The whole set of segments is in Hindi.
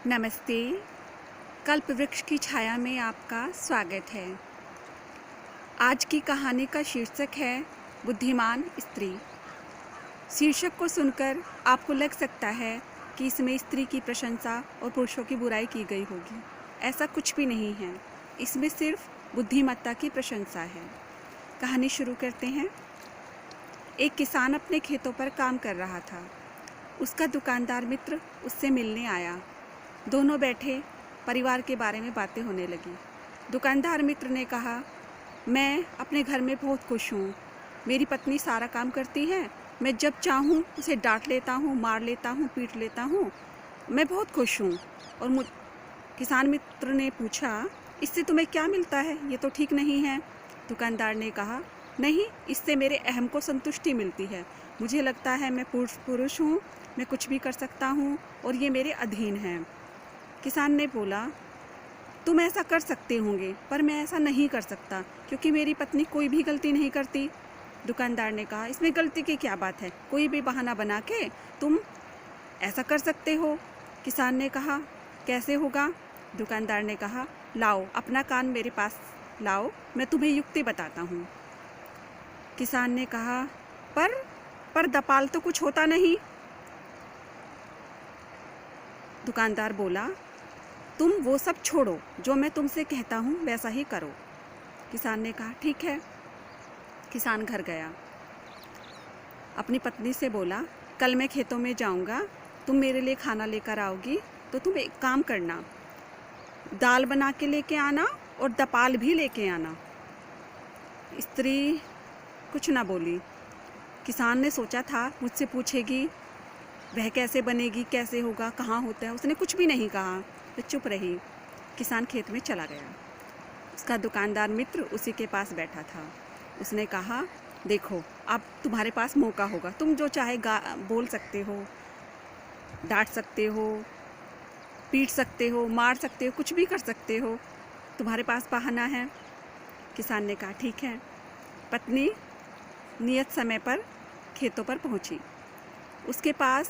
नमस्ते। कल्पवृक्ष की छाया में आपका स्वागत है। आज की कहानी का शीर्षक है बुद्धिमान स्त्री। शीर्षक को सुनकर आपको लग सकता है कि इसमें स्त्री की प्रशंसा और पुरुषों की बुराई की गई होगी। ऐसा कुछ भी नहीं है, इसमें सिर्फ बुद्धिमत्ता की प्रशंसा है। कहानी शुरू करते हैं। एक किसान अपने खेतों पर काम कर रहा था। उसका दुकानदार मित्र उससे मिलने आया। दोनों बैठे परिवार के बारे में बातें होने लगी। दुकानदार मित्र ने कहा, मैं अपने घर में बहुत खुश हूँ। मेरी पत्नी सारा काम करती है। मैं जब चाहूँ उसे डांट लेता हूँ, मार लेता हूँ, पीट लेता हूँ। मैं बहुत खुश हूँ। और किसान मित्र ने पूछा, इससे तुम्हें क्या मिलता है? ये तो ठीक नहीं है। दुकानदार ने कहा, नहीं, इससे मेरे अहम को संतुष्टि मिलती है। मुझे लगता है मैं पुरुष हूँ, मैं कुछ भी कर सकता हूँ और ये मेरे अधीन है। किसान ने बोला, तुम ऐसा कर सकते होंगे, पर मैं ऐसा नहीं कर सकता क्योंकि मेरी पत्नी कोई भी गलती नहीं करती। दुकानदार ने कहा, इसमें गलती की क्या बात है? कोई भी बहाना बना के तुम ऐसा कर सकते हो। किसान ने कहा, कैसे होगा? दुकानदार ने कहा, लाओ अपना कान मेरे पास लाओ, मैं तुम्हें युक्ति बताता हूँ। किसान ने कहा, पर दपाल तो कुछ होता नहीं। दुकानदार बोला, तुम वो सब छोड़ो, जो मैं तुमसे कहता हूँ वैसा ही करो। किसान ने कहा, ठीक है। किसान घर गया। अपनी पत्नी से बोला, कल मैं खेतों में जाऊँगा, तुम मेरे लिए खाना लेकर आओगी तो तुम एक काम करना, दाल बना के लेके आना और दपाल भी लेके आना। स्त्री कुछ ना बोली। किसान ने सोचा था मुझसे पूछेगी, वह कैसे बनेगी, कैसे होगा, कहाँ होता है। उसने कुछ भी नहीं कहा, तो चुप रही। किसान खेत में चला गया। उसका दुकानदार मित्र उसी के पास बैठा था। उसने कहा, देखो अब तुम्हारे पास मौका होगा, तुम जो चाहे बोल सकते हो, डांट सकते हो, पीट सकते हो, मार सकते हो, कुछ भी कर सकते हो, तुम्हारे पास बहाना है। किसान ने कहा, ठीक है। पत्नी नियत समय पर खेतों पर पहुंची। उसके पास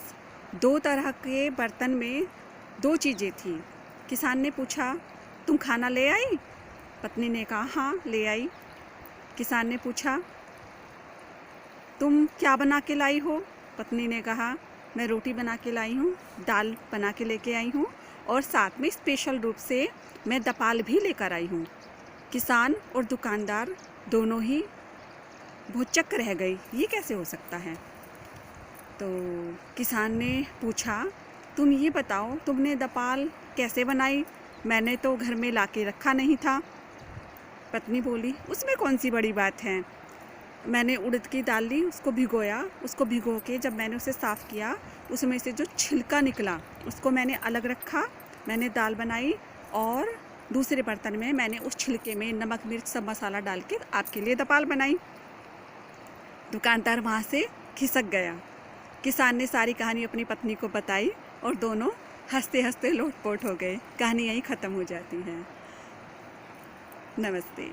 2 तरह के बर्तन में 2 चीज़ें थीं। किसान ने पूछा, तुम खाना ले आई? पत्नी ने कहा, हाँ ले आई। किसान ने पूछा, तुम क्या बना के लाई हो? पत्नी ने कहा, मैं रोटी बना के लाई हूँ, दाल बना के लेके आई हूँ और साथ में स्पेशल रूप से मैं दपाल भी लेकर आई हूँ। किसान और दुकानदार दोनों ही भौचक्क रह गई, ये कैसे हो सकता है? तो किसान ने पूछा, तुम ये बताओ, तुमने दपाल कैसे बनाई? मैंने तो घर में लाके रखा नहीं था। पत्नी बोली, उसमें कौन सी बड़ी बात है। मैंने उड़द की दाल ली, उसको भिगोया, उसको भिगो के जब मैंने उसे साफ़ किया, उसमें से जो छिलका निकला उसको मैंने अलग रखा। मैंने दाल बनाई और दूसरे बर्तन में मैंने उस छिलके में नमक मिर्च सब मसाला डाल के आपके लिए दपाल बनाई। दुकानदार वहाँ से खिसक गया। किसान ने सारी कहानी अपनी पत्नी को बताई और दोनों हंसते हंसते लोटपोट हो गए। कहानी यहीं ख़त्म हो जाती है। नमस्ते।